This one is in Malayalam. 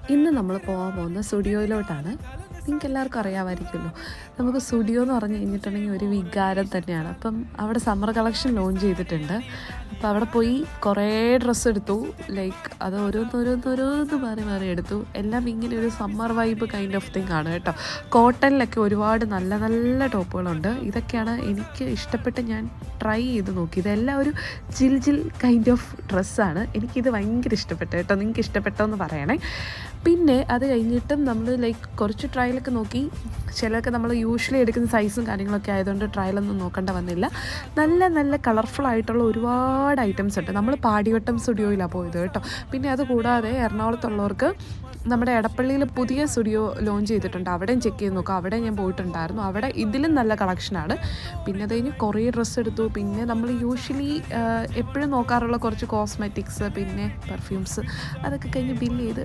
ഇന്ന് നമ്മൾ പോകാൻ പോകുന്ന സ്റ്റുഡിയോയിലോട്ടാണ്. നിങ്ങൾക്ക് എല്ലാവർക്കും അറിയാമായിരിക്കുമല്ലോ, നമുക്ക് സ്റ്റുഡിയോ എന്ന് പറഞ്ഞു കഴിഞ്ഞിട്ടുണ്ടെങ്കിൽ ഒരു വികാരം തന്നെയാണ്. അപ്പം അവിടെ സമ്മർ കളക്ഷൻ ലോഞ്ച് ചെയ്തിട്ടുണ്ട്. അപ്പോൾ അവിടെ പോയി കുറേ ഡ്രസ്സ് എടുത്തു. ലൈക്ക് അത് ഓരോന്ന് മാറി എടുത്തു. എല്ലാം ഇങ്ങനെ ഒരു summer vibe kind of thing ആണ് കേട്ടോ. കോട്ടണിലൊക്കെ ഒരുപാട് നല്ല നല്ല ടോപ്പുകളുണ്ട്. ഇതൊക്കെയാണ് എനിക്ക് ഇഷ്ടപ്പെട്ട് ഞാൻ ട്രൈ ചെയ്ത് നോക്കി. ഇതെല്ലാം ഒരു ജിൽ കൈൻഡ് ഓഫ് ഡ്രസ്സാണ്. എനിക്കിത് ഭയങ്കര ഇഷ്ടപ്പെട്ടു കേട്ടോ. നിങ്ങൾക്ക് ഇഷ്ടപ്പെട്ടോ എന്ന് പറയണേ. പിന്നെ അത് കഴിഞ്ഞിട്ടും നമ്മൾ ലൈക്ക് കുറച്ച് ട്രയലൊക്കെ നോക്കി. ചിലതൊക്കെ നമ്മൾ യൂഷ്വലി എടുക്കുന്ന സൈസും കാര്യങ്ങളൊക്കെ ആയതുകൊണ്ട് ട്രയലൊന്നും നോക്കേണ്ട വന്നില്ല. നല്ല നല്ല കളർഫുൾ ആയിട്ടുള്ള ഒരുപാട് ഐറ്റംസ് ഉണ്ട്. നമ്മൾ പാടിവട്ടം സ്റ്റുഡിയോയിലാണ് പോയത് കേട്ടോ. പിന്നെ അത് കൂടാതെ എറണാകുളത്തുള്ളവർക്ക് നമ്മുടെ എടപ്പള്ളിയിൽ പുതിയ സ്റ്റുഡിയോ ലോഞ്ച് ചെയ്തിട്ടുണ്ട്. അവിടെയും ചെക്ക് ചെയ്ത് നോക്കാം. അവിടെ ഞാൻ പോയിട്ടുണ്ടായിരുന്നു. അവിടെ ഇതിലും നല്ല കളക്ഷനാണ്. പിന്നെ അത് കഴിഞ്ഞ് കുറേ ഡ്രസ്സ് എടുത്തു. പിന്നെ നമ്മൾ യൂഷ്വലി എപ്പോഴും നോക്കാറുള്ള കുറച്ച് കോസ്മെറ്റിക്സ്, പിന്നെ പെർഫ്യൂംസ്, അതൊക്കെ കഴിഞ്ഞ് ബില്ല് ചെയ്ത്